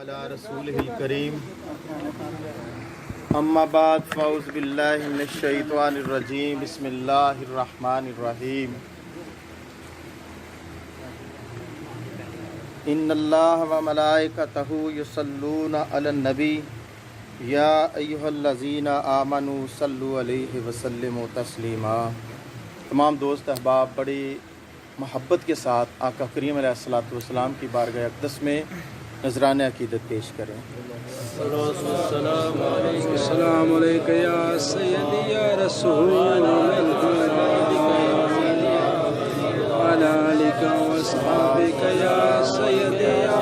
وعلی رسولہ الکریم اما بعد فاعوذ باللہ من الشیطان الرجیم بسم اللہ الرحمن الرحیم ان اللہ وملائکتہ یصلون علی النبی یا ایہا الذین آمنوا صلوا علیہ وسلموا تسلیما۔ تمام دوست احباب بڑی محبت کے ساتھ آقا کریم علیہ الصلوۃ والسلام کی بارگاہ اقدس میں نذرانہ عقیدت پیش کریں۔ السلام علیکم یا سیدی یا رسول اللہ وعلی آلک و اصحابک یا سیدی یا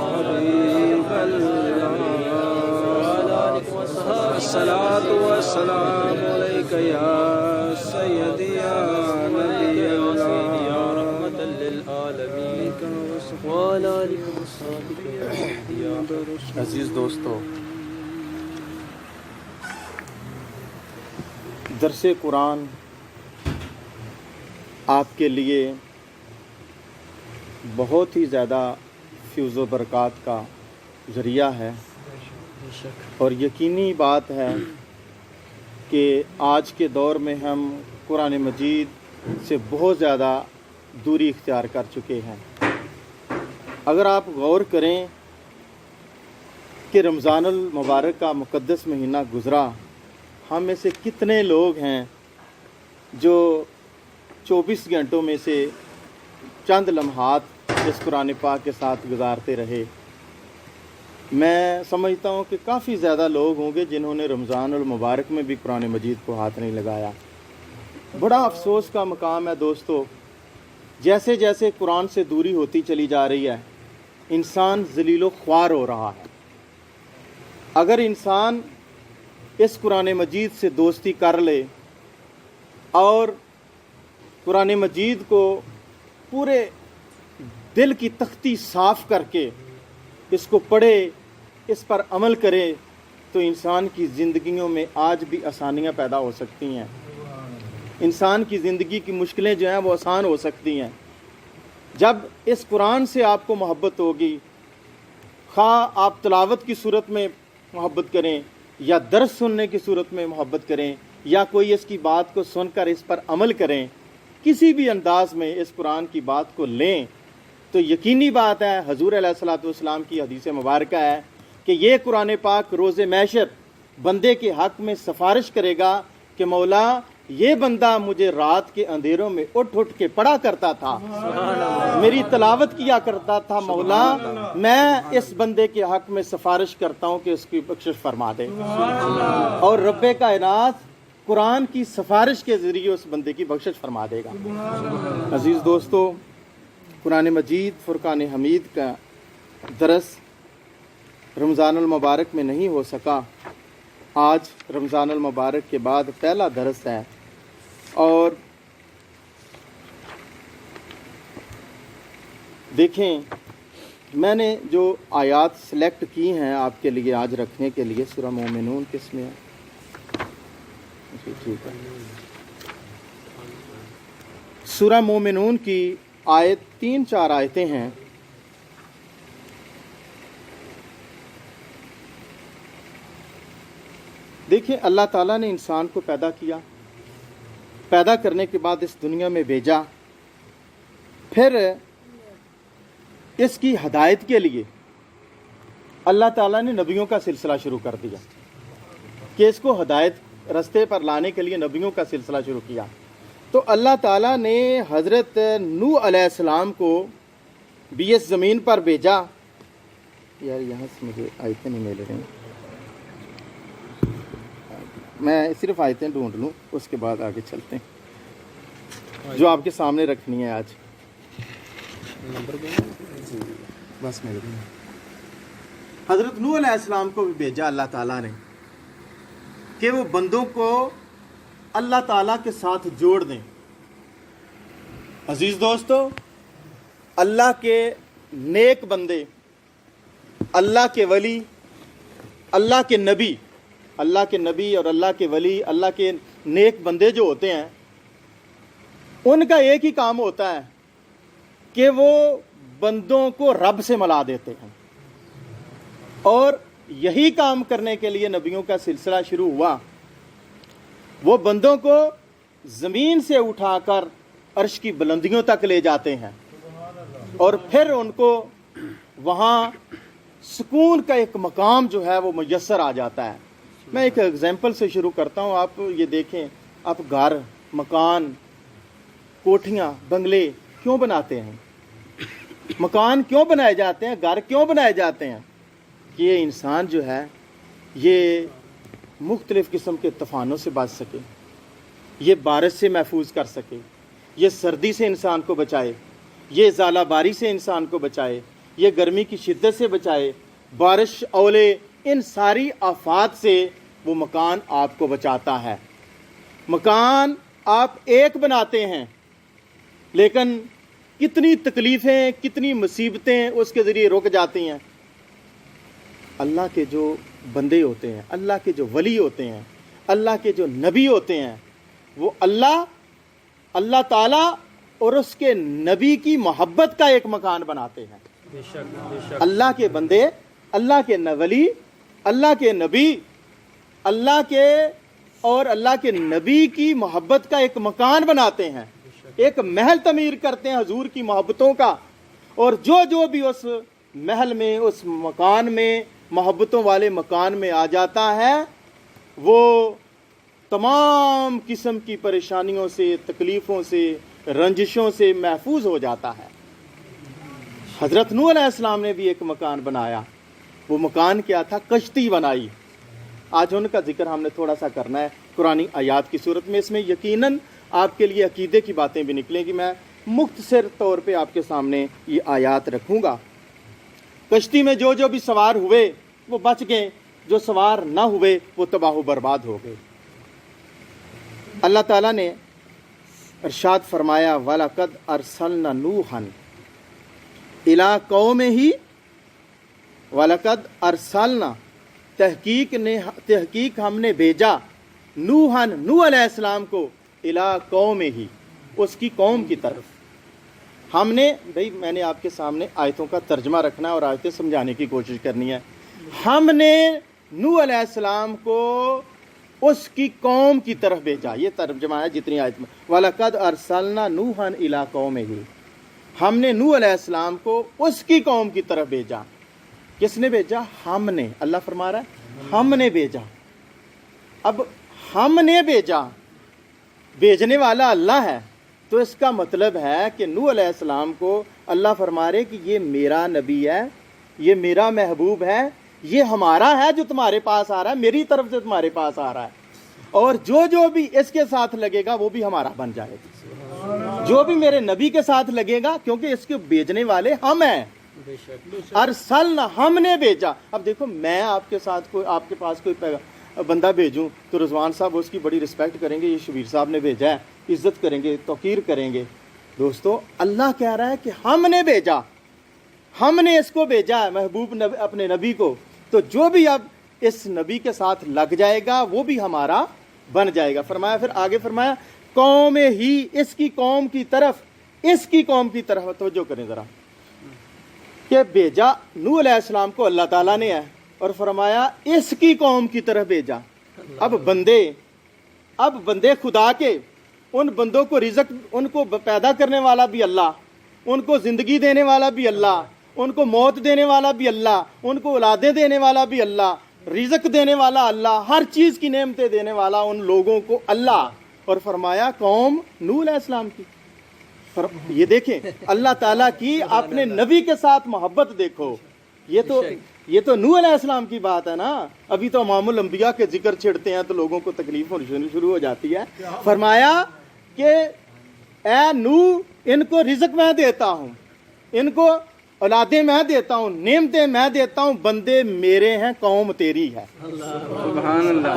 حبیب اللہ، الصلاۃ والسلام علیک یا سیدی یا نبی اللہ یا رحمۃ للعالمین۔ عزیز دوستو، درس قرآن آپ کے لیے بہت ہی زیادہ فیض و برکات کا ذریعہ ہے، اور یقینی بات ہے کہ آج کے دور میں ہم قرآن مجید سے بہت زیادہ دوری اختیار کر چکے ہیں۔ اگر آپ غور کریں کہ رمضان المبارک کا مقدس مہینہ گزرا، ہم میں سے کتنے لوگ ہیں جو 24 گھنٹوں میں سے چند لمحات اس قرآن پاک کے ساتھ گزارتے رہے۔ میں سمجھتا ہوں کہ کافی زیادہ لوگ ہوں گے جنہوں نے رمضان المبارک میں بھی قرآن مجید کو ہاتھ نہیں لگایا۔ بڑا افسوس کا مقام ہے دوستو، جیسے جیسے قرآن سے دوری ہوتی چلی جا رہی ہے انسان ذلیل و خوار ہو رہا ہے۔ اگر انسان اس قرآن مجید سے دوستی کر لے اور قرآن مجید کو پورے دل کی تختی صاف کر کے اس کو پڑھے، اس پر عمل کرے، تو انسان کی زندگیوں میں آج بھی آسانیاں پیدا ہو سکتی ہیں۔ انسان کی زندگی کی مشکلیں جو ہیں وہ آسان ہو سکتی ہیں جب اس قرآن سے آپ کو محبت ہوگی۔ خواہ آپ تلاوت کی صورت میں محبت کریں یا درس سننے کی صورت میں محبت کریں یا کوئی اس کی بات کو سن کر اس پر عمل کریں، کسی بھی انداز میں اس قرآن کی بات کو لیں، تو یقینی بات ہے حضور علیہ الصلوۃ والسلام کی حدیث مبارکہ ہے کہ یہ قرآن پاک روز محشر بندے کے حق میں سفارش کرے گا کہ مولا یہ بندہ مجھے رات کے اندھیروں میں اٹھ اٹھ کے پڑھا کرتا تھا، میری تلاوت کیا کرتا تھا، مولا میں اس بندے کے حق میں سفارش کرتا ہوں کہ اس کی بخشش فرما دے۔ اور رب کائنات قرآن کی سفارش کے ذریعے اس بندے کی بخشش فرما دے گا۔ عزیز دوستو، قرآن مجید فرقان حمید کا درس رمضان المبارک میں نہیں ہو سکا۔ آج رمضان المبارک کے بعد پہلا درس ہے، اور دیکھیں میں نے جو آیات سلیکٹ کی ہیں آپ کے لیے آج رکھنے کے لیے، سورہ مومنون کس میں ہے؟ ٹھیک ہے، سورہ مومنون کی آیت 3-4 آیتیں ہیں۔ دیکھیں اللہ تعالیٰ نے انسان کو پیدا کیا، پیدا کرنے کے بعد اس دنیا میں بھیجا، پھر اس کی ہدایت کے لیے اللہ تعالیٰ نے نبیوں کا سلسلہ شروع کر دیا کہ اس کو ہدایت رستے پر لانے کے لیے نبیوں کا سلسلہ شروع کیا۔ تو اللہ تعالیٰ نے حضرت نوح علیہ السلام کو بھی اس زمین پر بھیجا۔ یار یہاں سے مجھے آیتیں نہیں مل رہی، میں صرف آیتیں ڈھونڈ لوں اس کے بعد آگے چلتے ہیں جو آپ کے سامنے رکھنی ہے آج۔ بس میرے حضرت نوح علیہ السلام کو بھی بھیجا اللہ تعالیٰ نے کہ وہ بندوں کو اللہ تعالیٰ کے ساتھ جوڑ دیں۔ عزیز دوستو، اللہ کے نیک بندے، اللہ کے ولی، اللہ کے نبی اور اللہ کے ولی، اللہ کے نیک بندے جو ہوتے ہیں، ان کا ایک ہی کام ہوتا ہے کہ وہ بندوں کو رب سے ملا دیتے ہیں۔ اور یہی کام کرنے کے لیے نبیوں کا سلسلہ شروع ہوا. وہ بندوں کو زمین سے اٹھا کر عرش کی بلندیوں تک لے جاتے ہیں اور پھر ان کو وہاں سکون کا ایک مقام جو ہے وہ میسر آ جاتا ہے. میں ایک ایگزامپل سے شروع کرتا ہوں. آپ یہ دیکھیں, آپ گھر, مکان, کوٹھیاں, بنگلے کیوں بناتے ہیں؟ مکان کیوں بنائے جاتے ہیں؟ گھر کیوں بنائے جاتے ہیں؟ کہ یہ انسان جو ہے یہ مختلف قسم کے طوفانوں سے بچ سکے, یہ بارش سے محفوظ کر سکے, یہ سردی سے انسان کو بچائے, یہ ژالہ باری سے انسان کو بچائے, یہ گرمی کی شدت سے بچائے, بارش, اولے, ان ساری آفات سے وہ مکان آپ کو بچاتا ہے. مکان آپ ایک بناتے ہیں لیکن کتنی تکلیفیں, کتنی مصیبتیں اس کے ذریعے رک جاتی ہیں. اللہ کے جو بندے ہوتے ہیں, اللہ کے جو ولی ہوتے ہیں, اللہ کے جو نبی ہوتے ہیں, وہ اللہ تعالیٰ اور اس کے نبی کی محبت کا ایک مکان بناتے ہیں. بے شک اللہ کے بندے, اللہ کے ولی, اللہ کے نبی, اللہ کے نبی کی محبت کا ایک مکان بناتے ہیں, ایک محل تعمیر کرتے ہیں حضور کی محبتوں کا. اور جو بھی اس محل میں, اس مکان میں, محبتوں والے مکان میں آ جاتا ہے, وہ تمام قسم کی پریشانیوں سے, تکلیفوں سے, رنجشوں سے محفوظ ہو جاتا ہے. حضرت نوح علیہ السلام نے بھی ایک مکان بنایا. وہ مکان کیا تھا؟ کشتی بنائی. آج ان کا ذکر ہم نے تھوڑا سا کرنا ہے قرآن آیات کی صورت میں. اس میں یقیناً آپ کے لیے عقیدے کی باتیں بھی نکلیں گی. میں مختصر طور پہ آپ کے سامنے یہ آیات رکھوں گا. کشتی میں جو بھی سوار ہوئے وہ بچ گئے, جو سوار نہ ہوئے وہ تباہ و برباد ہو گئے. اللہ تعالیٰ نے ارشاد فرمایا, وَلَقَدْ أَرْسَلْنَا نُوحًا إِلَىٰ قَوْمِهِ, وَلَقَدْ أَرْسَلْنَا, تحقیق ہم نے بھیجا, نوح علیہ السلام کو, إِلَىٰ قَوْمِهِ, اس کی قوم کی طرف. ہم نے, بھئی میں نے آپ کے سامنے آیتوں کا ترجمہ رکھنا ہے اور آیتیں سمجھانے کی کوشش کرنی ہے. ہم نے نوح علیہ السلام کو اس کی قوم کی طرف بھیجا. یہ ترجمہ ہے جتنی آیت میں, وَلَقَدْ أَرْسَلْنَا نُوحًا إِلَىٰ قَوْمِهِ, ہم نے نوح علیہ السلام کو اس کی قوم کی طرف بھیجا. کس نے بھیجا؟ ہم نے. اللہ فرما رہا ہے ہم نے بھیجا. اب ہم نے بھیجا, بھیجنے والا اللہ ہے, تو اس کا مطلب ہے کہ نوح علیہ السلام کو اللہ فرما رہے کہ یہ میرا نبی ہے, یہ میرا محبوب ہے, یہ ہمارا ہے جو تمہارے پاس آ رہا ہے, میری طرف سے تمہارے پاس آ رہا ہے, اور جو بھی اس کے ساتھ لگے گا وہ بھی ہمارا بن جائے گا. جو بھی میرے نبی کے ساتھ لگے گا, کیونکہ اس کے بھیجنے والے ہم ہیں. ارسلنا, ہم نے بھیجا. اب دیکھو, میں آپ کے ساتھ آپ کے پاس کوئی بندہ بھیجوں تو رضوان صاحب اس کی بڑی رسپیکٹ کریں گے, یہ شبیر صاحب نے بھیجا ہے, عزت کریں گے, توقیر کریں گے. دوستو, اللہ کہہ رہا ہے کہ ہم نے بھیجا, ہم نے اس کو بھیجا ہے محبوب اپنے نبی کو, تو جو بھی اب اس نبی کے ساتھ لگ جائے گا وہ بھی ہمارا بن جائے گا. فرمایا, پھر آگے فرمایا, قوم ہی, اس کی قوم کی طرف, اس کی قوم کی طرف. توجہ کریں ذرا, کہ بھیجا نوح علیہ السلام کو اللہ تعالیٰ نے ہے, اور فرمایا اس کی قوم کی طرف بھیجا. اب بندے خدا کے, ان بندوں کو رزق, ان کو پیدا کرنے والا بھی اللہ, ان کو زندگی دینے والا بھی اللہ, ان کو موت دینے والا بھی اللہ, ان کو اولادیں دینے والا بھی اللہ, رزق دینے والا اللہ, ہر چیز کی نعمتیں دینے والا ان لوگوں کو اللہ. اور فرمایا قوم نوح علیہ السلام کی. یہ دیکھیں اللہ تعالیٰ کی اپنے نبی کے ساتھ محبت دیکھو. یہ تو نوح علیہ السلام کی بات ہے نا. ابھی تو امام الانبیاء کے ذکر چھڑتے ہیں تو لوگوں کو تکلیف ہونے شروع ہو جاتی ہے. فرمایا کہ اے نوح, ان کو رزق میں دیتا ہوں, ان کو اولادیں میں دیتا ہوں, نعمتیں میں دیتا ہوں, بندے میرے ہیں, قوم تیری ہے. سبحان اللہ.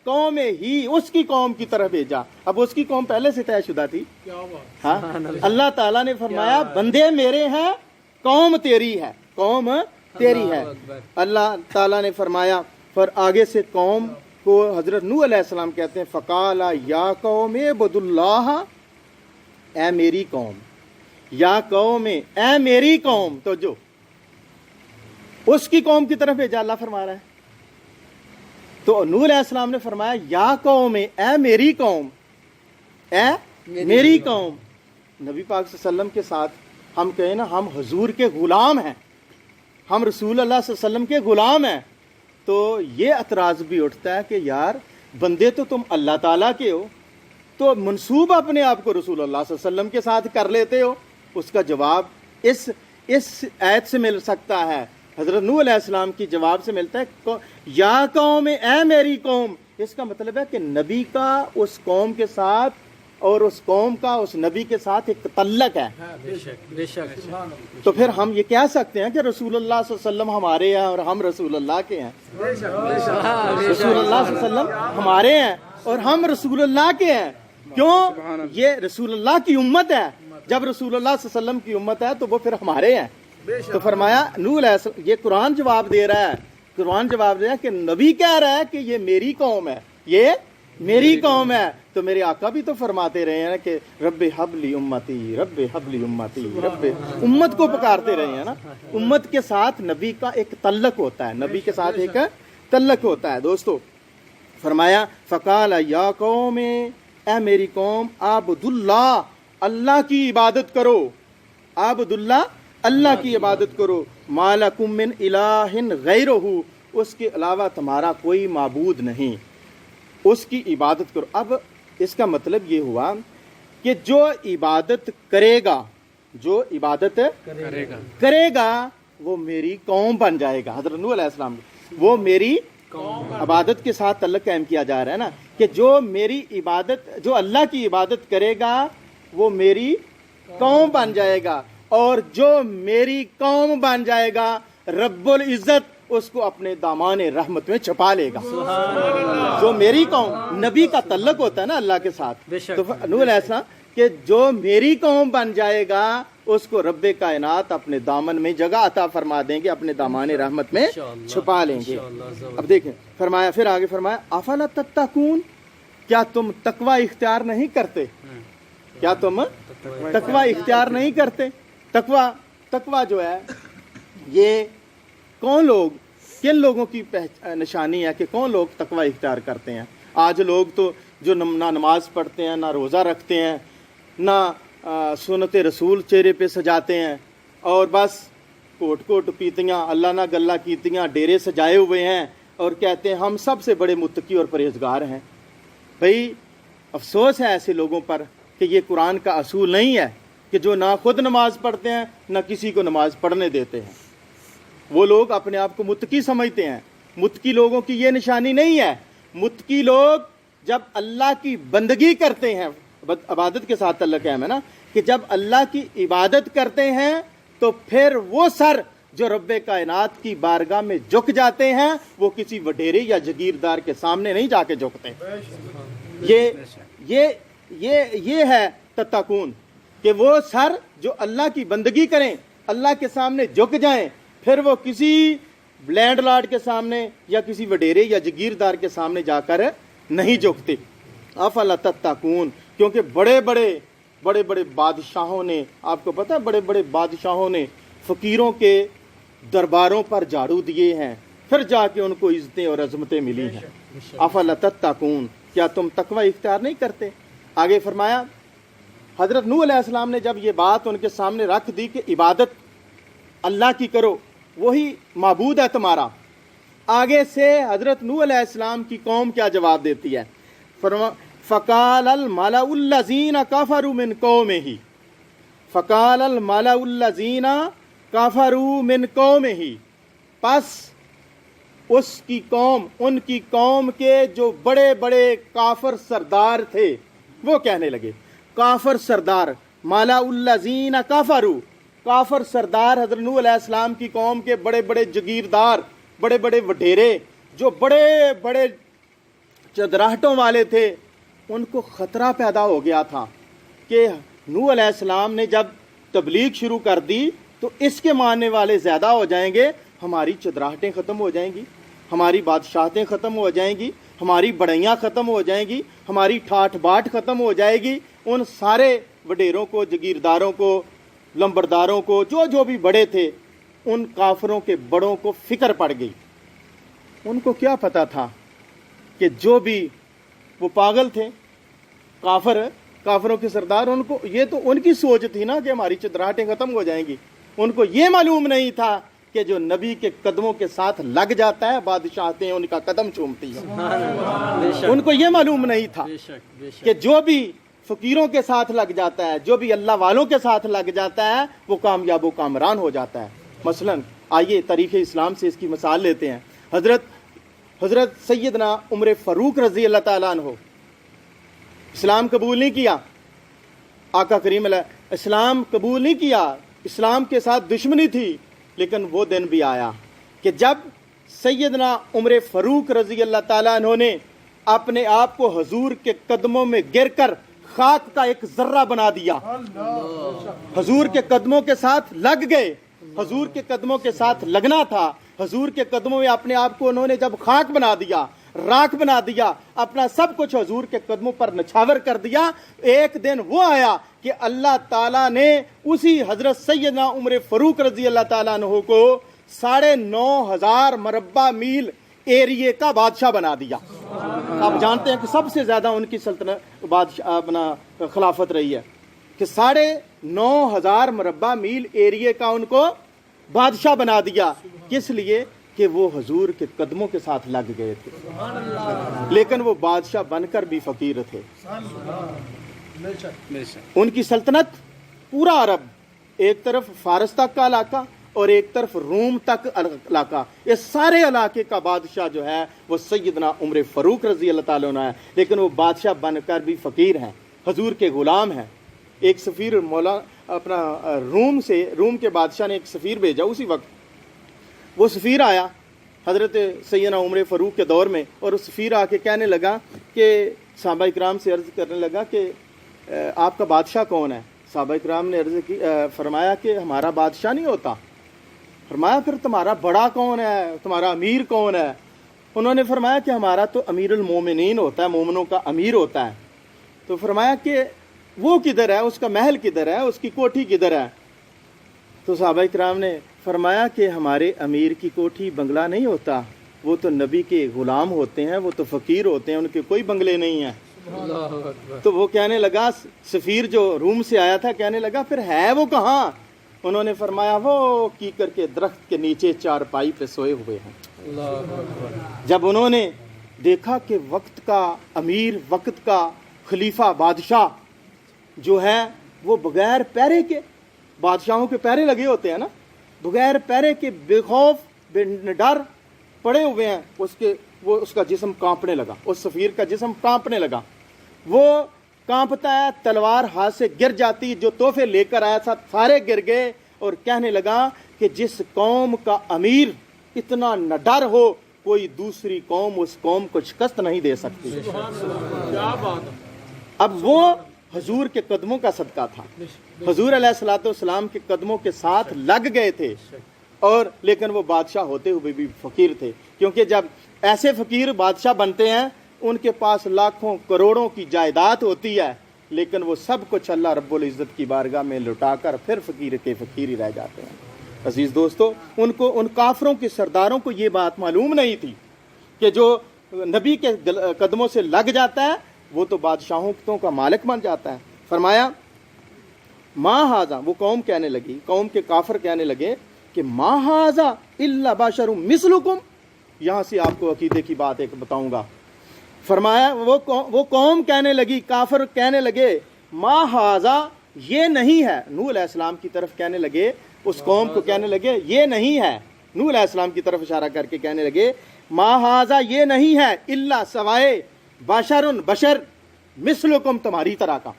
قوم ہی اس کی قوم کی طرف بھیجا. اب اس کی قوم پہلے سے طے شدہ تھی. ہاں, اللہ تعالیٰ نے فرمایا بندے میرے ہیں, قوم تیری ہے, قوم تیری ہے. اللہ تعالیٰ نے فرمایا, پھر آگے سے قوم کو حضرت نوح علیہ السلام کہتے ہیں, فقال یا قوم اعبدوا اللہ, اے میری قوم, یا قوم, اے میری قوم. تو جو उसकी कौम की तरफ भेजा, अल्लाह फरमा रहा है। तो नूह अलैहिस्सलाम ने फरमाया या कौम, ए मेरी कौम, ए मेरी कौम। नबी पाक सल्लल्लाहु अलैहि वसल्लम के साथ हम कहें ना, हम हुजूर के गुलाम हैं, हम रसूल अल्लाह सल्लल्लाहु अलैहि वसल्लम के गुलाम हैं, तो ये एतराज़ भी उठता है कि यार बंदे तो तुम अल्लाह ताला के हो, तो मंसूब अपने आप को रसूल अल्लाह सल्लल्लाहु अलैहि वसल्लम के साथ कर लेते हो। उसका जवाब इस आयत से मिल सकता है, हज़रत नूह अलैहिस्सलाम की जवाब से मिलता है या कौम, ए मेरी कौम। इसका मतलब है कि नबी का उस कौम के साथ और उस कौम का उस नबी के साथ एक तल्लक है। बेशक। तो फिर हम ये कह सकते हैं कि रसूलुल्लाह सल्लल्लाहु अलैहि वसल्लम हमारे हैं और हम रसूलुल्लाह के हैं। रसूलुल्लाह सल्लल्लाहु अलैहि वसल्लम हमारे हैं और हम रसूलुल्लाह के हैं। क्यों? ये रसूलुल्लाह की उम्मत है। जब रसूलुल्लाह सल्लल्लाहु अलैहि वसल्लम की उम्मत है तो वो फिर हमारे हैं। तो फरमाया नूह अलैहिस्सलाम, ये कुरान जवाब दे रहा है, कुरान जवाब दे रहा है कि नबी कह रहा है कि ये मेरी कौम है, ये मेरी कौम है। तो मेरे आका भी तो फरमाते रहे हैं कि रब्बे हबली उम्मती, रब्बे हबली उम्मती, रब्बे, उम्मत को पुकारते रहे हैं ना। उम्मत के साथ नबी का एक तल्लक होता है, नबी के साथ एक तल्लक होता है। दोस्तों फरमाया फ़क़ाल या कौम, ए मेरी कौम, आबुदुल्लाह, अल्लाह की इबादत करो, आबुदुल्लाह, अल्लाह की इबादत करो, मालकुम मिन इलाहिन गैरुहु, उसके अलावा तुम्हारा कोई माबूद नहीं, उसकी इबादत करो। अब इसका मतलब ये हुआ कि जो इबादत करेगा, जो इबादत करेगा वो मेरी कौम बन जाएगा। हज़रत नूह अलैहिस्सलाम, वो मेरी इबादत के साथ तल्लुक़ कायम किया जा रहा है ना, कि जो मेरी इबादत, जो अल्लाह की इबादत करेगा वो मेरी कौम बन जाएगा, और जो मेरी कौम बन जाएगा रब्बुल इज़्ज़त उसको अपने दामान रहमत में छुपा लेगा। जो मेरी कौम, नबी का तल्लुक होता है ना अल्लाह के साथ, तो नूह अलैहिस्सलाम कि जो मेरी कौम बन जाएगा उसको रब्बे कायनात अपने दामन में जगह अता फरमा देंगे, अपने दामान रहमत में छुपा लेंगे। अब देखें फरमाया, फिर आगे फरमाया अफला तत्तकून, क्या तुम तकवा इख्तियार नहीं करते, क्या तुम तकवा इख्तियार नहीं करते। तकवा जो है ये कौन लोग, किन लोगों की निशानी है कि कौन लोग तकवा इख्तियार करते हैं। आज लोग तो जो ना नमाज पढ़ते हैं, ना रोज़ा रखते हैं, ना सुन्नत रसूल चेहरे पे सजाते हैं, और बस कोट पीतियाँ, अल्लाह ना गल्ला कीतियाँ, डेरे सजाए हुए हैं और कहते हैं हम सबसे बड़े मुत्तकी और परहेजगार हैं। भाई अफसोस है ऐसे लोगों पर कि ये कुरान का असूल नहीं है कि जो ना खुद नमाज पढ़ते हैं ना किसी को नमाज पढ़ने देते हैं, वो लोग अपने आप को मुत्तकी समझते हैं। मुत्तकी लोगों की ये निशानी नहीं है। मुत्तकी लोग जब अल्लाह की बंदगी करते हैं, इबादत के साथ तल्लुक़ है ना, कि जब अल्लाह की इबादत करते हैं तो फिर वो सर जो रब्बे कायनात की बारगाह में झुक जाते हैं वो किसी वडेरे या जगीरदार के सामने नहीं जाके झुकते। ये है तत्तकून, कि वो सर जो अल्लाह की बंदगी करें, अल्लाह के सामने झुक जाएं, फिर वो किसी लैंडलॉर्ड के सामने या किसी वडेरे या जगीरदार के सामने जाकर नहीं झुकते। अफला तत्तकून, क्योंकि बड़े बड़े बादशाहों ने, आपको पता है बड़े बड़े बादशाहों ने फ़कीरों के दरबारों पर झाड़ू दिए हैं, फिर जाके उनको इज़्ज़तें और अज़मतें मिली हैं। अफला तत्तकून, क्या तुम तकवा इख्तियार नहीं करते। आगे फरमाया हज़रत नूह अलैहिस्सलाम ने जब ये बात उनके सामने रख दी कि इबादत अल्लाह की करो, वही माबूद है तुम्हारा, आगे से हज़रत नूह अलैहिस्सलाम की कौम क्या जवाब देती है। फ़क़ालल मलाउल्लज़ीना कफ़रू मिन कौमिही, फ़क़ालल मलाउल्लज़ीना कफ़रू मिन कौमिही, बस उसकी कौम, उनकी कौम के जो बड़े बड़े काफिर सरदार थे वो कहने लगे। काफिर सरदार, मलाउल्लज़ीना कफ़रू, काफिर सरदार हज़रत नूह अलैहिस्सलाम की कौम के बड़े बड़े जगीरदार, बड़े बड़े वडेरे, जो बड़े बड़े चदराहटों वाले थे, उनको ख़तरा पैदा हो गया था कि नूह अलैहिस्सलाम ने जब तबलीग शुरू कर दी तो इसके मानने वाले ज़्यादा हो जाएंगे, हमारी चदराहटें ख़त्म हो जाएंगी, हमारी बादशाहतें ख़त्म हो जाएंगी, हमारी बड़ैयाँ ख़त्म हो जाएंगी, हमारी ठाठ बाट ख़त्म हो जाएगी। उन सारे वडेरों को, जगीरदारों को, लंबरदारों को, जो भी बड़े थे, उन काफरों के बड़ों को फिक्र पड़ गई। उनको क्या पता था कि जो भी वो पागल थे काफरों के सरदार, उनको ये तो उनकी सोच थी ना कि हमारी चितराहटें खत्म हो जाएंगी। उनको ये मालूम नहीं था कि जो नबी के कदमों के साथ लग जाता है बादशाहतें उनका कदम चूमती है। उनको ये मालूम नहीं था कि जो भी फकीरों के साथ लग जाता है, जो भी अल्लाह वालों के साथ लग जाता है, वो कामयाब व कामरान हो जाता है। मसलन आइए तारीख़ इस्लाम से इसकी मिसाल लेते हैं। हजरत सैयदना उमर फ़ारूक रज़ी अल्लाह ताला अन्हो इस्लाम कबूल नहीं किया। आका करीम इस्लाम कबूल नहीं किया, इस्लाम के साथ दुश्मनी थी। लेकिन वो दिन भी आया कि जब सैयदना उमर फ़ारूक रज़ी अल्लाह ताला अन्हो ने अपने आप को हजूर के कदमों में गिरकर खाक का एक जर्रा बना दिया, हजूर के कदमों के साथ लग गए। हजूर के कदमों के साथ लगना था। हजूर के कदमों में अपने आप को उन्होंने जब खाक बना दिया, राख बना दिया, अपना सब कुछ हजूर के कदमों पर नछावर कर दिया। एक दिन वो आया कि अल्लाह ताला ने उसी हजरत सैयदना उमर फ़ारूक रज़ी अल्लाह ताला अन्हु को 9,500 मरबा मील एरिए का बादशाह बना दिया। आप जानते हैं कि सबसे ज्यादा उनकी सल्तनत बादशाह अपना खिलाफत रही है कि 9,500 मरबा मील एरिए का उनको बादशाह बना दिया। किस लिए? कि वो हजूर के कदमों के साथ लग गए थे। लेकिन वो बादशाह बनकर भी फकीर थे। उनकी सल्तनत पूरा अरब, एक तरफ फारस तक का इलाका और एक तरफ रूम तक इलाका, ये सारे इलाके का बादशाह जो है वो सैयदना उमर फ़ारूक रज़ी अल्लाह ताला अन्हु है। लेकिन वो बादशाह बनकर भी फ़कीर हैं, हजूर के ग़ुलाम हैं। एक सफ़ीर मौला अपना रूम के बादशाह ने एक सफ़ीर भेजा। उसी वक्त वो सफ़ीर आया हज़रत सैयदना उमर फ़ारूक के दौर में, और उस सफ़ीर आके कहने लगा कि सहाबा इकराम से अर्ज़ करने लगा कि आपका बादशाह कौन है? सहाबा इकराम ने अर्ज़ की, फरमाया कि हमारा बादशाह नहीं होता। फरमाया फिर तुम्हारा बड़ा कौन है, तुम्हारा अमीर कौन है? उन्होंने फरमाया कि हमारा तो अमीरुल मोमिनीन होता है, मोमिनों का अमीर होता है। तो फरमाया कि वो किधर है, उसका महल किधर है, उसकी कोठी किधर है? तो सहाबा इकराम ने फरमाया कि हमारे अमीर की कोठी बंगला नहीं होता, वो तो नबी के ग़ुलाम होते हैं, वो तो फ़कीर होते हैं, उनके कोई बंगले नहीं हैं। तो वो कहने लगा, सफ़ीर जो रूम से आया था कहने लगा फिर है वो कहाँ? उन्होंने फरमाया वो कीकर के दरख्त के नीचे चारपाई पे सोए हुए हैं। जब उन्होंने देखा कि वक्त का अमीर, वक्त का खलीफा बादशाह जो है वो बगैर पैरे के, बादशाहों के पैरे लगे होते हैं ना, बगैर पैरे के बेखौफ बेडर पड़े हुए हैं, उसका जिस्म कांपने लगा, उस सफ़ीर का जिस्म कांपने लगा। वो कांपता है, तलवार हाथ से गिर जाती, जो तोहफे लेकर आया था सारे गिर गए, और कहने लगा कि जिस कौम का अमीर इतना निडर हो, कोई दूसरी कौम उस कौम को शिकस्त नहीं दे सकती। क्या बात। अब वो हजूर के कदमों का सदका था, हजूर अलैहिस्सलाम के कदमों के साथ लग गए थे, और लेकिन वो बादशाह होते हुए भी फकीर थे। क्योंकि जब ऐसे फकीर बादशाह बनते हैं, उनके पास लाखों करोड़ों की जायदाद होती है, लेकिन वो सब कुछ अल्लाह रब्बुल इज़्ज़त की बारगाह में लुटाकर फिर फकीर के फकीर ही रह जाते हैं। अजीज़ दोस्तों, उनको, उन काफरों के सरदारों को ये बात मालूम नहीं थी कि जो नबी के कदमों से लग जाता है वो तो बादशाहों का मालिक बन जाता है। फरमाया मा हाजा, वो कौम कहने लगी, कौम के काफिर कहने लगे कि मा हाजा इल्ला बशरुम मिसलुकुम। यहाँ से आपको अकीदे की बात एक बताऊंगा। फरमाया वो कौम कहने लगी, काफिर कहने लगे मा हाजा, ये नहीं है। नूह अलैहिस्सलाम की तरफ कहने लगे, उस कौम को कहने लगे ये नहीं है, नूह अलैहिस्सलाम की तरफ इशारा करके कहने लगे मा हाजा, ये नहीं है, इल्ला सवाए बशरुन, बशर मिसलुकुम, तुम्हारी तरह का।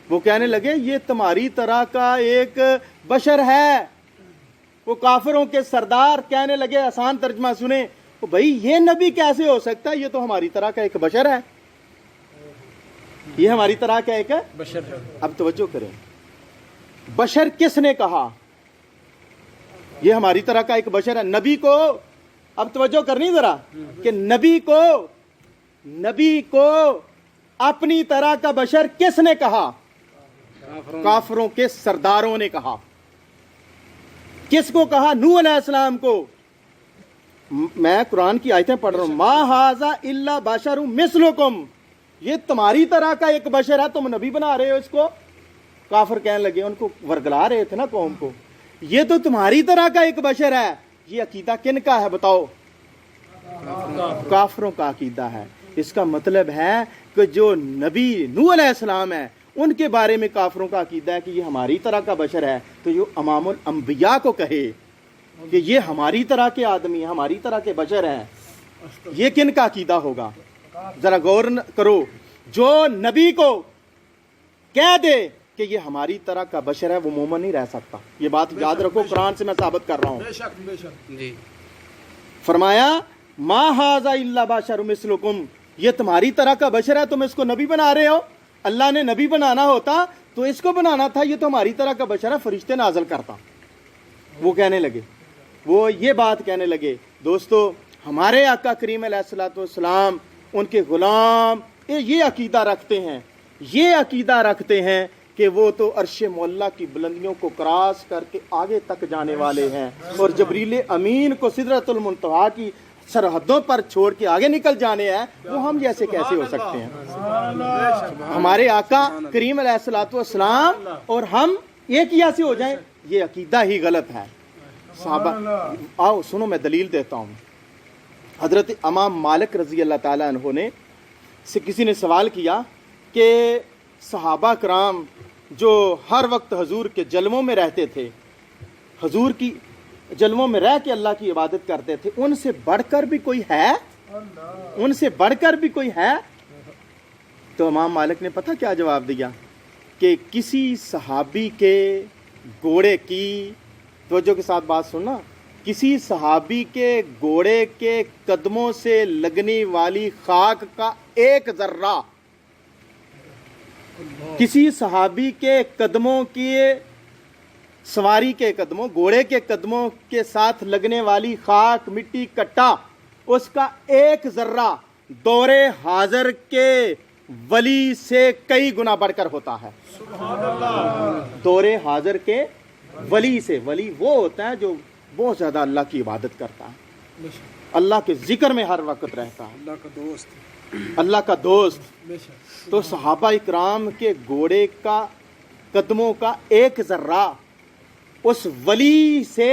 वो कहने लगे ये तुम्हारी तरह का एक बशर है। वो काफिरों के सरदार कहने लगे, आसान तर्जमा सुने, तो भाई ये नबी कैसे हो सकता है, ये तो हमारी तरह का एक बशर है, ये हमारी तरह का एक बशर है। अब तवज्जो करें, बशर किसने कहा? ये हमारी तरह का एक बशर है। नबी को, अब तवज्जो करनी जरा, कि नबी को अपनी तरह का बशर किसने कहा? काफिरों के सरदारों ने कहा। किस को कहा? नूह अलैहिस्सलाम को। मैं कुरान की आयतें पढ़ रहा हूं। मा हाजा इल्ला बशरुम मिस्लुकुम, ये तुम्हारी तरह का एक बशर है, तुम नबी बना रहे हो इसको। काफिर कहने लगे, उनको वर्गला रहे थे ना कौम को, ये तो तुम्हारी तरह का एक बशर है। ये अकीदा किन का है बताओ? काफिरों का अकीदा है। इसका मतलब है कि जो नबी नूह अलैहिस्सलाम है उनके बारे में काफिरों का अकीदा है कि ये हमारी तरह का बशर है, तो ये इमामुल अंबिया को कहे कि ये हमारी तरह के आदमी, हमारी तरह के बशर हैं, ये किन का अकीदा होगा? जरा गौर करो। जो नबी को कह दे कि ये हमारी तरह का बशर है, वो मोमिन नहीं रह सकता। ये बात याद रखो, कुरान से मैं साबित कर रहा हूं। जी। फरमाया मा हाजा इल्ला बशरुम मिस्लुकुम, ये तुम्हारी तरह का बशर है, तुम इसको नबी बना रहे हो। अल्लाह ने नबी बनाना होता तो इसको बनाना था, ये तो हमारी तरह का बशर है, फरिश्ते नाज़िल करता। वो कहने लगे, वो ये बात कहने लगे। दोस्तों, हमारे आका करीम अलैहिस्सलाम उनके गुलाम ये अकीदा रखते हैं, ये अकीदा रखते हैं कि वो तो अर्श मौला की बुलंदियों को क्रॉस करके आगे तक जाने वाले हैं और जबरील अमीन को सिदरतुल मुंतहा की सरहदों पर छोड़ के आगे निकल जाने हैं। वो हम जैसे कैसे हो सकते हैं? हमारे आका करीम अलैहिस्सलाम और हम एक ही ऐसे हो जाएं, ये अकीदा ही गलत है। साहबा, आओ सुनो, मैं दलील देता हूँ। हजरत इमाम मालिक रजी अल्लाह ताला अन्हु ने से किसी ने सवाल किया कि सहाबा कराम जो हर वक्त हजूर के जलवों में रहते थे, हजूर की जलवों में रह के अल्लाह की इबादत करते थे, उनसे बढ़कर भी कोई है? उनसे बढ़कर भी कोई है? तो इमाम मालिक ने पता क्या जवाब दिया कि किसी सहाबी के घोड़े की, तवज्जो के साथ बात सुनना, किसी सहाबी के घोड़े के कदमों से लगने वाली खाक का एक जर्रा, किसी सहाबी के कदमों की, सवारी के कदमों, घोड़े के कदमों के साथ लगने वाली खाक, मिट्टी, कट्टा, उसका एक जर्रा दौरे हाजिर के वली से कई गुना बढ़कर होता है। दौरे हाजिर के वली से, वली वो होता है जो बहुत ज्यादा अल्लाह की इबादत करता है, अल्लाह के जिक्र में हर वक्त रहता है, अल्लाह का दोस्त, अल्लाह का दोस्त। तो सहाबा इकराम के घोड़े का कदमों का एक जर्रा उस वली से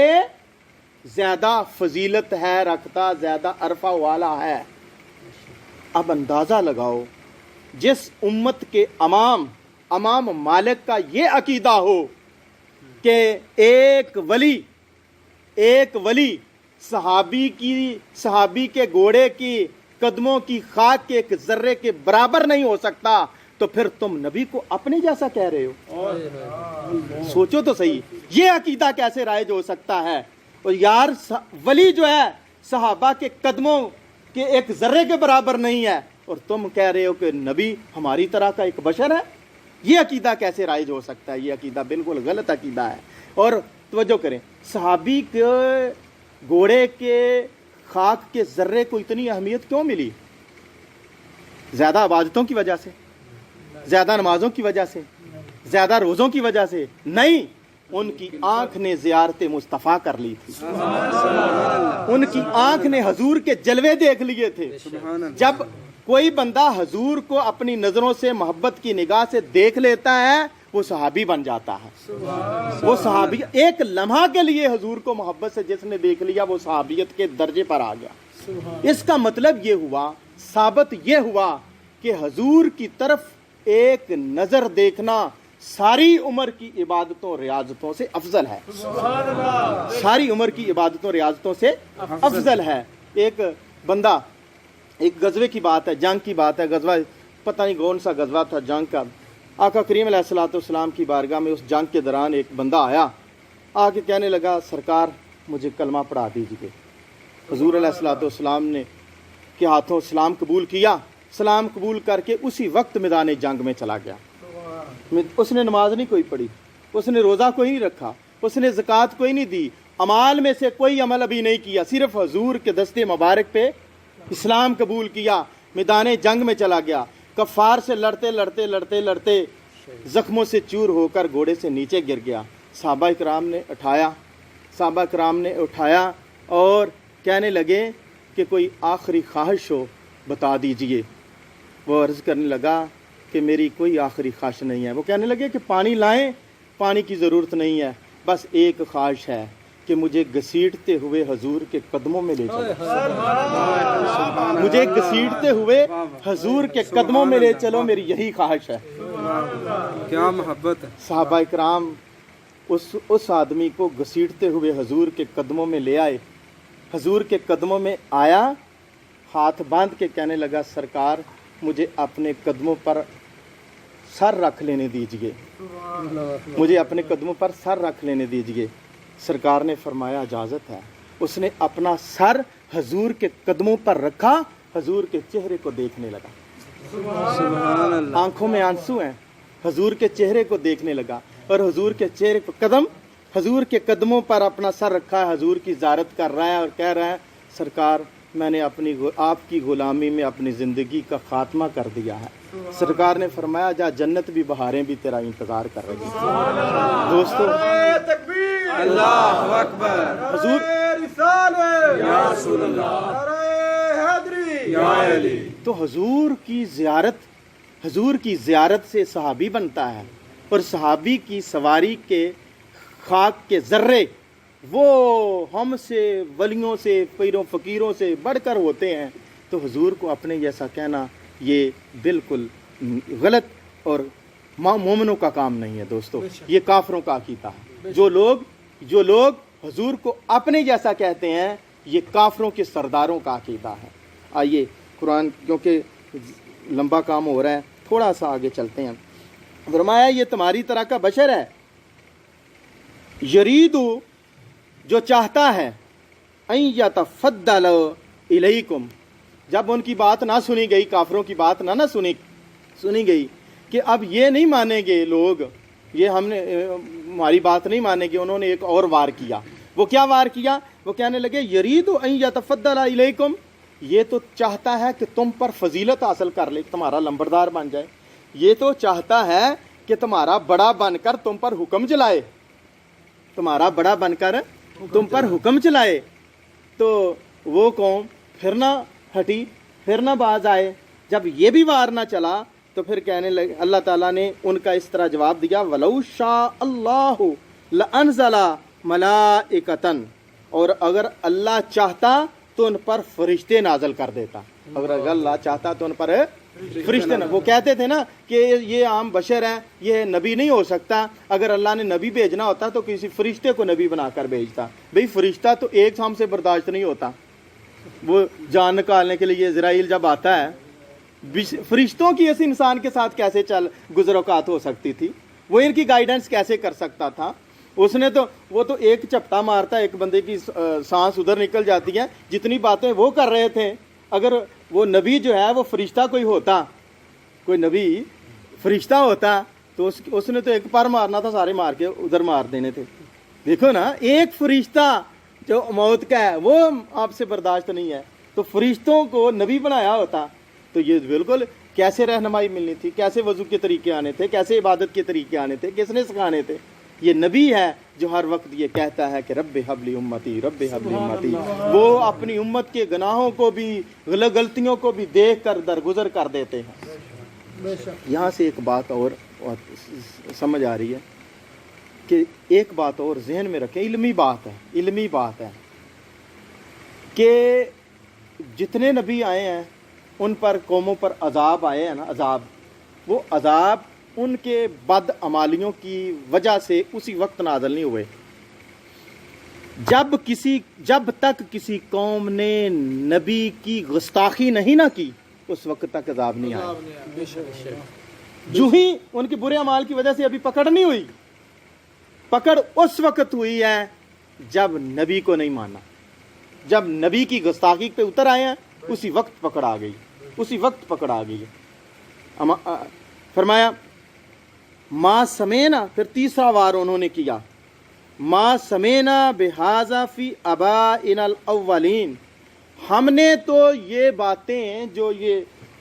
ज्यादा फजीलत है रखता, ज्यादा अरफा वाला है। अब अंदाजा लगाओ, जिस उम्मत के अमाम मालिक का ये अकीदा हो कि एक वली सहाबी के घोड़े की कदमों की खाक के एक जर्रे के बराबर नहीं हो सकता, तो फिर तुम नबी को अपने जैसा कह रहे हो? सोचो तो सही, ये अकीदा कैसे राइज हो सकता है? और यार, वली जो है सहाबा के कदमों के एक जर्रे के बराबर नहीं है, और तुम कह रहे हो कि नबी हमारी तरह का एक बशर है। ये अकीदा कैसे राइज हो सकता है? ये अकीदा बिल्कुल गलत अकीदा है। और तवज्जो करें, सहाबी के घोड़े के खाक के जर्रे को इतनी अहमियत क्यों मिली? ज्यादा इबादतों की वजह से, ज्यादा नमाजों की वजह से, ज्यादा रोजों की वजह से नहीं। उनकी आंख ने ज़ियारत मुस्तफ़ा कर ली थी, उनकी आंख ने हजूर के जलवे देख लिए थे। जब कोई बंदा हजूर को अपनी नजरों से मोहब्बत की निगाह से देख लेता है, वो सहाबी बन जाता है। वो सहाबी, एक लम्हा के लिए हजूर को मोहब्बत से जिसने देख लिया, वो सहाबियत के दर्जे पर आ गया। इसका मतलब ये हुआ, साबित ये हुआ कि हजूर की तरफ एक नजर देखना सारी उम्र की इबादतों रियाजतों से अफजल है। सारी उम्र की इबादतों रियाजतों से अफजल है। एक बंदा, एक गजवे की बात है, जंग की बात है, गजवा पता नहीं कौन सा गजवा था जंग का। आका करीम अलैहिस्सलाम की बारगाह में उस जंग के दौरान एक बंदा आया, आके कहने लगा, सरकार मुझे कलमा पढ़ा दीजिए। हुजूर अलैहिस्सलाम ने के हाथों सलाम कबूल किया। सलाम कबूल करके उसी वक्त मैदान जंग में चला गया। उसने नमाज नहीं कोई पढ़ी, उसने रोज़ा कोई नहीं रखा, उसने ज़कात कोई नहीं दी, अमाल में से कोई अमल अभी नहीं किया, सिर्फ हुजूर के दस्ते मुबारक पे इस्लाम कबूल किया, मैदान जंग में चला गया। कफ़ार से लड़ते लड़ते लड़ते लड़ते ज़ख्मों से चूर होकर घोड़े से नीचे गिर गया। सहाबा इकराम ने उठाया, صحابہ کرام نے اٹھایا اور کہنے لگے کہ کوئی آخری خواہش ہو بتا دیجئے۔ وہ عرض کرنے لگا کہ میری کوئی آخری خواہش نہیں ہے۔ وہ کہنے لگے کہ پانی لائیں، پانی کی ضرورت نہیں ہے، بس ایک خواہش ہے کہ مجھے گھسیٹتے ہوئے حضور کے قدموں میں لے چلو، مجھے گھسیٹتے ہوئے حضور کے قدموں میں لے چلو، میری یہی خواہش ہے۔ کیا محبت ہے۔ صحابہ کرام اس آدمی کو گھسیٹتے ہوئے حضور کے قدموں میں لے آئے۔ حضور کے قدموں میں آیا، ہاتھ باندھ کے کہنے لگا سرکار مجھے اپنے قدموں پر سر رکھ لینے دیجئے، مجھے اپنے قدموں پر سر رکھ لینے دیجئے۔ سرکار نے فرمایا اجازت ہے۔ اس نے اپنا سر حضور کے قدموں پر رکھا، حضور کے چہرے کو دیکھنے لگا، سبحان اللہ۔ آنکھوں میں آنسو ہیں، حضور کے چہرے کو دیکھنے لگا اور حضور کے چہرے کو حضور کے قدموں پر اپنا سر رکھا ہے، حضور کی زیارت کر رہا ہے اور کہہ رہا ہے سرکار میں نے آپ کی غلامی میں اپنی زندگی کا خاتمہ کر دیا ہے۔ سرکار نے فرمایا جا جنت بھی بہاریں بھی تیرا انتظار کر رہی ہیں۔ دوستو اللہ اکبر، حضور یا رسول اللہ، یا علی۔ تو حضور کی زیارت سے صحابی بنتا ہے، اور صحابی کی سواری کے خاک کے ذرے وہ ہم سے، ولیوں سے، پیروں فقیروں سے بڑھ کر ہوتے ہیں۔ تو حضور کو اپنے جیسا کہنا یہ بالکل غلط اور مومنوں کا کام نہیں ہے دوستو، یہ کافروں کا عقیدہ ہے۔ جو لوگ حضور کو اپنے جیسا کہتے ہیں یہ کافروں کے سرداروں کا عقیدہ ہے۔ آئیے قرآن، کیونکہ لمبا کام ہو رہا ہے، تھوڑا سا آگے چلتے ہیں۔ فرمایا یہ تمہاری طرح کا بشر ہے، یریدو جو چاہتا ہے، ان یتفضل الیکم، جب ان کی بات نہ سنی گئی، کافروں کی بات نہ سنی گئی کہ اب یہ نہیں مانیں گے لوگ، یہ ہماری بات نہیں مانیں گے، انہوں نے ایک اور وار کیا۔ وہ کیا وار کیا؟ وہ کہنے لگے یریدو ان یتفضل الیکم، یہ تو چاہتا ہے کہ تم پر فضیلت حاصل کر لے، تمہارا لمبردار بن جائے، یہ تو چاہتا ہے کہ تمہارا بڑا بن کر تم پر حکم چلائے، تمہارا بڑا بن کر تم پر حکم چلائے۔ تو وہ قوم پھر نہ ہٹی، پھر نہ باز آئے۔ جب یہ بھی وار نہ چلا تو پھر کہنے لگے، اللہ تعالیٰ نے ان کا اس طرح جواب دیا وَلَوْ شَاءَ اللَّهُ لَأَنزَلَ مَلَائِكَةً، اور اگر اللہ چاہتا تو ان پر فرشتے نازل کر دیتا، اگر اللہ چاہتا تو ان پر فرشتے وہ کہتے تھے نا کہ یہ عام بشر ہیں، یہ نبی نہیں ہو سکتا، اگر اللہ نے نبی بھیجنا ہوتا تو کسی فرشتے کو نبی بنا کر بھیجتا۔ بھئی فرشتہ تو ایک ہم سے برداشت نہیں ہوتا، وہ جان نکالنے کے لیے عزرائیل جب آتا ہے، فرشتوں کی اس انسان کے ساتھ کیسے گزر اوقات ہو سکتی تھی؟ وہ ان کی گائیڈنس کیسے کر سکتا تھا؟ وہ تو ایک چپٹا مارتا ہے، ایک بندے کی سانس ادھر نکل جاتی ہے، جتنی باتیں وہ کر رہے تھے۔ اگر وہ نبی جو ہے وہ فرشتہ کوئی نبی فرشتہ ہوتا تو اس نے تو ایک پر مارنا تھا، سارے مار کے ادھر مار دینے تھے۔ دیکھو نا، ایک فرشتہ جو موت کا ہے وہ آپ سے برداشت نہیں ہے، تو فرشتوں کو نبی بنایا ہوتا تو یہ بالکل کیسے رہنمائی ملنی تھی، کیسے وضو کے طریقے آنے تھے، کیسے عبادت کے طریقے آنے تھے، کس نے سکھانے تھے؟ یہ نبی ہے جو ہر وقت یہ کہتا ہے کہ رب حبلی امتی، رب حبلی امتی۔ وہ اپنی امت کے گناہوں کو بھی، غلطیوں کو بھی دیکھ کر درگزر کر دیتے ہیں۔ یہاں سے ایک بات اور سمجھ آ رہی ہے کہ ایک بات اور ذہن میں رکھیں، علمی بات ہے کہ جتنے نبی آئے ہیں ان پر قوموں پر عذاب آئے ہیں نا، وہ عذاب ان کے بد عمالیوں کی وجہ سے اسی وقت نازل نہیں ہوئے۔ جب تک کسی قوم نے نبی کی گستاخی نہیں نہ کی اس وقت تک عذاب نہیں آیا۔ جو ہی ان کے برے اعمال کی وجہ سے ابھی پکڑ نہیں ہوئی، پکڑ اس وقت ہوئی ہے جب نبی کو نہیں مانا، جب نبی کی گستاخی پہ اتر آئے ہیں اسی وقت پکڑ آ گئی ہے۔ فرمایا ما سمینا، پھر تیسرا وار انہوں نے کیا، ما سمینا بہذا فی آبائنا الاولین، ہم نے تو یہ باتیں جو یہ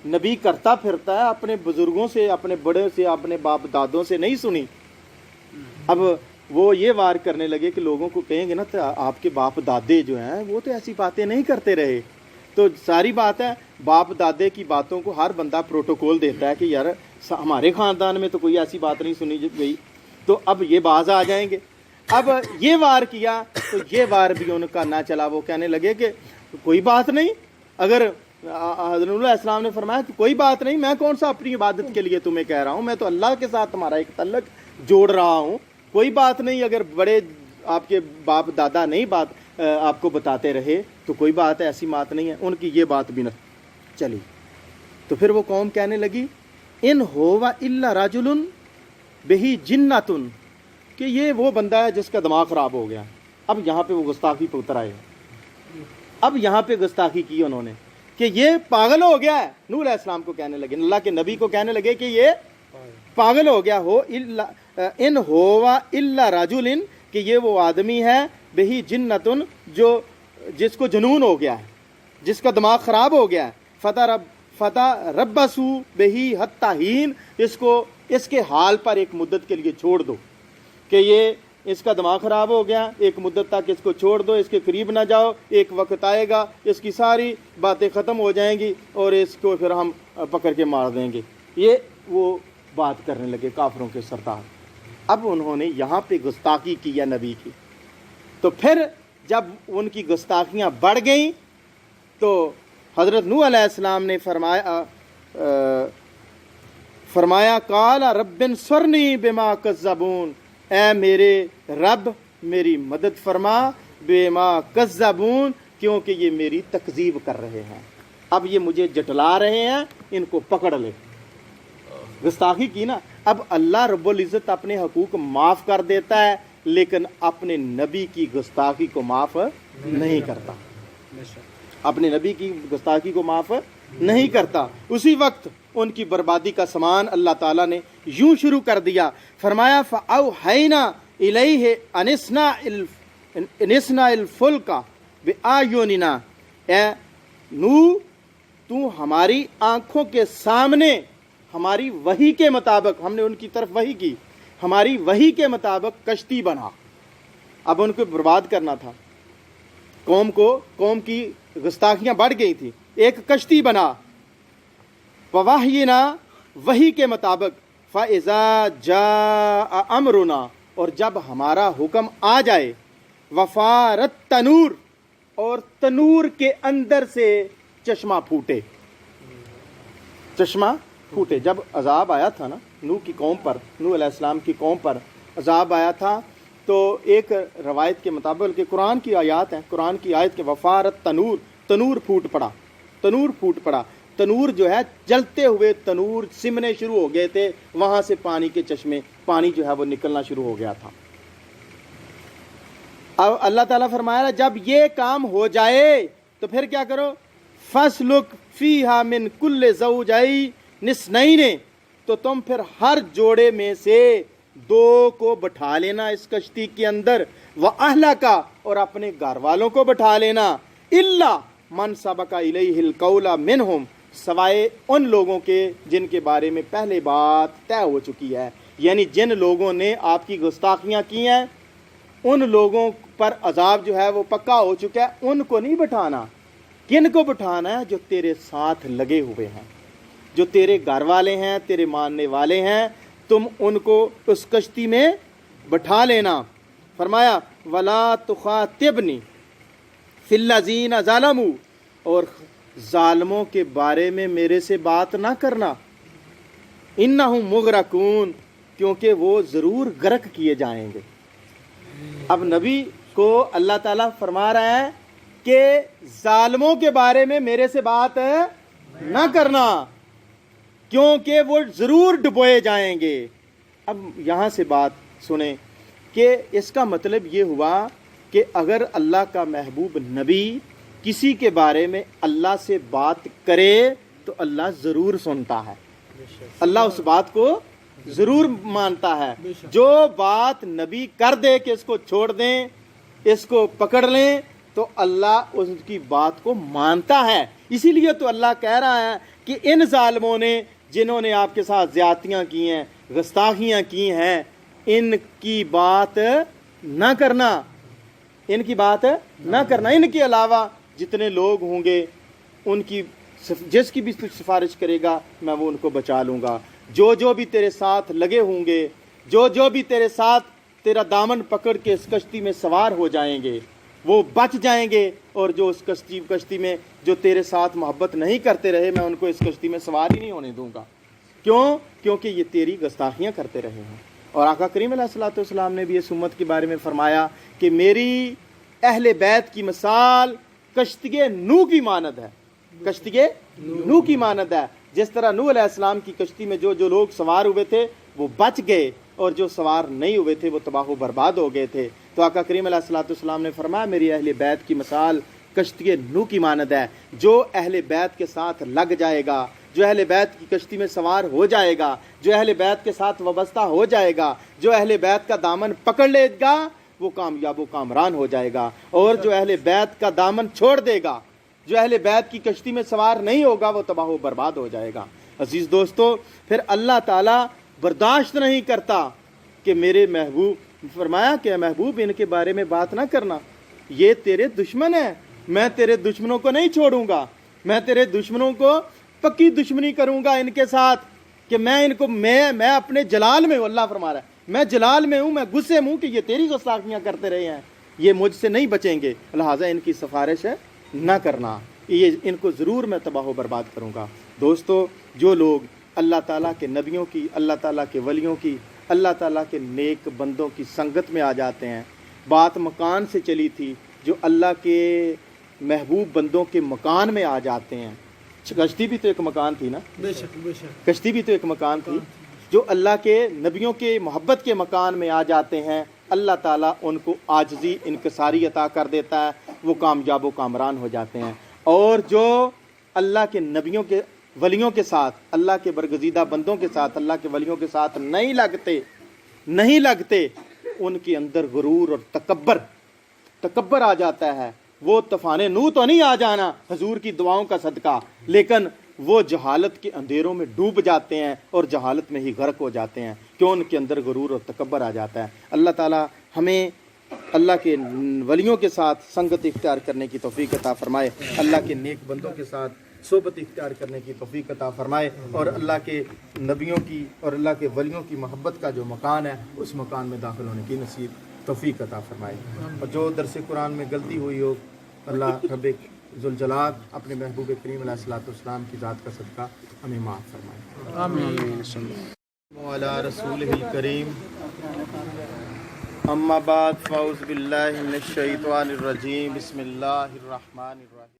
نبی کرتا پھرتا ہے اپنے بزرگوں سے، اپنے بڑے سے، اپنے باپ دادوں سے نہیں سنی۔ اب وہ یہ وار کرنے لگے کہ لوگوں کو کہیں گے نا تو آپ کے باپ دادے جو ہیں وہ تو ایسی باتیں نہیں کرتے رہے. تو ساری بات ہے باپ دادے کی باتوں کو ہر بندہ پروٹوکول دیتا ہے کہ یار ہمارے خاندان میں تو کوئی ایسی بات نہیں سنی گئی, تو اب یہ باز آ جائیں گے. اب یہ وار کیا تو یہ وار بھی ان کا نہ چلا. وہ کہنے لگے کہ کوئی بات نہیں, اگر حضرت علیہ السلام نے فرمایا کہ کوئی بات نہیں, میں کون سا اپنی عبادت کے لیے تمہیں کہہ رہا ہوں, میں تو اللہ کے ساتھ تمہارا ایک تعلق جوڑ رہا ہوں. کوئی بات نہیں, اگر بڑے آپ کے باپ دادا نہیں بات آپ کو بتاتے رہے تو کوئی بات ہے, ایسی بات نہیں ہے. ان کی یہ بات بھی نہ چلی. تو پھر وہ قوم کہنے لگی ان ہوا الا رجل بہی جنتن, کہ یہ وہ بندہ ہے جس کا دماغ خراب ہو گیا. اب یہاں پہ وہ گستاخی پہ اتر آئے. اب یہاں پہ گستاخی کی انہوں نے کہ یہ پاگل ہو گیا ہے. نوح علیہ السلام کو کہنے لگے, اللہ کے نبی کو کہنے لگے کہ یہ پاگل ہو گیا. ان ہوا الا رجل, کہ یہ وہ آدمی ہے بہی جنتن جس کو جنون ہو گیا ہے, جس کا دماغ خراب ہو گیا ہے. فتح ربسو بہی حتی حین, اس کے حال پر ایک مدت کے لیے چھوڑ دو کہ یہ اس کا دماغ خراب ہو گیا, ایک مدت تک اس کو چھوڑ دو, اس کے قریب نہ جاؤ. ایک وقت آئے گا اس کی ساری باتیں ختم ہو جائیں گی اور اس کو پھر ہم پکڑ کے مار دیں گے. یہ وہ بات کرنے لگے کافروں کے سردار. اب انہوں نے یہاں پہ گستاخی کی ہے نبی کی. تو پھر جب ان کی گستاخیاں بڑھ گئیں تو حضرت نوح علیہ السلام نے فرمایا قال رب انصرنی بما کذبون, اے میرے رب میری مدد فرما, بما کذبون, کیونکہ یہ میری تکذیب کر رہے ہیں, اب یہ مجھے جٹلا رہے ہیں, ان کو پکڑ لے. گستاخی کی نا. اب اللہ رب العزت اپنے حقوق معاف کر دیتا ہے لیکن اپنے نبی کی گستاخی کو معاف نہیں کرتا. اپنے نبی کی گستاخی کو معاف نہیں کرتا. اسی وقت ان کی بربادی کا سامان اللہ تعالیٰ نے یوں شروع کر دیا. فرمایا فَأَوْحَيْنَا إِلَيْهِ أَنِ اصْنَعِ الْفُلْكَ بِأَعْيُنِنَا, اے نوح تو ہماری آنکھوں کے سامنے ہماری وحی کے مطابق, ہم نے ان کی طرف وحی کی, ہماری وحی کے مطابق کشتی بنا. اب ان کو برباد کرنا تھا, قوم کی گستاخیاں بڑھ گئی تھی. ایک کشتی بنا وَوَحْيِنَا, وحی کے مطابق, فَإِذَا جَاءَ أَمْرُنَا, اور جب ہمارا حکم آ جائے, وَفَارَتْ تَنُور, اور تنور کے اندر سے چشمہ پھوٹے. چشمہ پھوٹے. جب عذاب آیا تھا نا نوح کی قوم پر, نوح علیہ السلام کی قوم پر عذاب آیا تھا, تو ایک روایت کے مطابق کہ قرآن کی آیات ہیں, قرآن کی آیت کے وفارت تنور, تنور پھوٹ پڑا. تنور پھوٹ پڑا. تنور جو ہے جلتے ہوئے تنور سمنے شروع ہو گئے تھے, وہاں سے پانی کے چشمے, پانی جو ہے وہ نکلنا شروع ہو گیا تھا. اب اللہ تعالیٰ فرمایا جب یہ کام ہو جائے تو پھر کیا کرو, فَاسْلُكْ فِيهَا مِنْ كُلِّ زَوْجَيْنِ اثْنَيْنِ, تو تم پھر ہر جوڑے میں سے 2 کو بٹھا لینا اس کشتی کے اندر, وَأَهْلَكَ, اور اپنے گھر والوں کو بٹھا لینا, إِلَّا مَنْ سَبَقَ إِلَيْهِ الْقَوْلَ مِنْهُمْ, سوائے ان لوگوں کے جن کے بارے میں پہلے بات طے ہو چکی ہے, یعنی جن لوگوں نے آپ کی گستاخیاں کی ہیں ان لوگوں پر عذاب جو ہے وہ پکا ہو چکا ہے. ان کو نہیں بٹھانا. کن کو بٹھانا ہے؟ جو تیرے ساتھ لگے ہوئے ہیں, جو تیرے گھر والے ہیں, تیرے ماننے والے ہیں, تم ان کو اس کشتی میں بٹھا لینا. فرمایا وَلَا تُخَاطِبْنِي فِي الَّذِينَ ظَلَمُوا, اور ظالموں کے بارے میں میرے سے بات نہ کرنا, إِنَّهُمْ مُغْرَقُونَ, کیونکہ وہ ضرور غرق کیے جائیں گے. اب نبی کو اللہ تعالیٰ فرما رہا ہے کہ ظالموں کے بارے میں میرے سے بات نہ کرنا کیونکہ وہ ضرور ڈبوئے جائیں گے. اب یہاں سے بات سنیں کہ اس کا مطلب یہ ہوا کہ اگر اللہ کا محبوب نبی کسی کے بارے میں اللہ سے بات کرے تو اللہ ضرور سنتا ہے, اللہ اس بات کو ضرور مانتا ہے. جو بات نبی کر دے کہ اس کو چھوڑ دیں, اس کو پکڑ لیں, تو اللہ اس کی بات کو مانتا ہے. اسی لیے تو اللہ کہہ رہا ہے کہ ان ظالموں نے جنہوں نے آپ کے ساتھ زیادتیاں کی ہیں, گستاخیاں کی ہیں, इनकी बात ना करना, इनकी बात ना करना। इनके अलावा जितने लोग होंगे उनकी जिसकी भी तू सिफारिश करेगा मैं वो उनको बचा लूँगा। जो जो भी तेरे साथ लगे होंगे, जो जो भी तेरे साथ तेरा दामन पकड़ के इस कश्ती में सवार हो जाएंगे वो बच जाएंगे, और जो उस कश्ती में जो तेरे साथ मोहब्बत नहीं करते रहे मैं उनको इस कश्ती में सवार ही नहीं होने दूंगा। क्यों? क्योंकि ये तेरी गुस्ताखियाँ करते रहे हैं। और आका करीम अलैहिस्सलातु वस्सलाम ने भी इस उम्मत के बारे में फरमाया कि मेरी अहले बैत की मिसाल कश्ती नूह की मानद है, कश्ती नूह की मानद है। जिस तरह नूह अलैहिस्सलाम की कश्ती में जो जो लोग सवार हुए थे वो बच गए, और जो सवार नहीं हुए थे वो तबाह बर्बाद हो गए थे। तो आका करीम अलैहिस्सलातु वस्सलाम ने फरमाया मेरी अहले बैत की मिसाल कश्ती नूह की मानद है। जो अहले बैत के साथ लग जाएगा, जो अहले बैत की कश्ती में सवार हो जाएगा, जो अहले बैत के साथ वाबस्ता हो जाएगा, जो अहले बैत का दामन पकड़ लेगा वो कामयाब व कामरान हो जाएगा। और जो अहले बैत का दामन छोड़ देगा, जो अहले बैत की कश्ती में सवार नहीं होगा वो तबाह व बर्बाद हो जाएगा। अजीज दोस्तों, फिर अल्लाह ताला बर्दाश्त नहीं करता कि मेरे महबूब, फरमाया कि महबूब इनके बारे में बात ना करना, ये तेरे दुश्मन है, मैं तेरे दुश्मनों को नहीं छोड़ूंगा, मैं तेरे दुश्मनों को पक्की दुश्मनी करूंगा इनके साथ, कि मैं इनको मैं अपने जलाल में हूँ। अल्लाह फरमा रहा है मैं जलाल में हूँ, मैं गुस्से में हूँ कि ये तेरी गुस्ताखियाँ करते रहे हैं, ये मुझसे नहीं बचेंगे, लिहाजा इनकी सिफारिश है ना करना, ये इनको ज़रूर मैं तबाह बर्बाद करूँगा। दोस्तों, जो लोग अल्लाह ताला के नबियों की, अल्लाह ताला के वलियों की, अल्लाह ताला के नेक बंदों की संगत में आ जाते हैं, बात मकान से चली थी, जो अल्लाह के महबूब बंदों के मकान में आ जाते हैं। कश्ती भी तो एक मकान थी ना, बेशक बेशक, कश्ती भी तो एक मकान थी। जो अल्लाह के नबियों के मोहब्बत के मकान में आ जाते हैं, अल्लाह ताला उनको आजिज़ी इनकसारी अता कर देता है, वो कामयाब व कामरान हो जाते हैं। और जो अल्लाह के नबियों के वलियों के साथ, अल्लाह के बरगज़ीदा बंदों के साथ, अल्लाह के वलियों के साथ नहीं लगते, उनके अंदर गुरूर और तकब्बर आ जाता है। वो तूफ़ान नूह तो नहीं आ जाना हुजूर की दुआओं का सदका, लेकिन वो जहालत के अंधेरों में डूब जाते हैं और जहालत में ही गर्क हो जाते हैं, क्यों? उनके अंदर गुरूर और तकब्बर आ जाता है। अल्लाह ताला हमें अल्लाह के वलियों के साथ संगत इख्तियार करने की तौफीक अता फरमाए, अल्लाह के नेक बंदों के साथ सोबत इख्तियार करने की तौफीक अता फरमाए, और अल्लाह के नबियों की और अल्लाह के वलियों की मोहब्बत का जो मकान है उस मकान में दाखिल होने की नसीब तौफीक अता फरमाए। और जो दरस कुरान में गलती हुई हो, अल्लाह रब्बे ज़ुल जलाल अपने महबूब करीम अलैहिस्सलातु वस्सलाम की ज़ात का सदका हमें माफ़ फरमाए। आमीन। अला रसूलिहिल करीम, अम्मा बाद, फ़ाउज़ बिल्लाहि मिनश शैतानिर रजीम, बिस्मिल्लाहिर रहमानिर रहीम।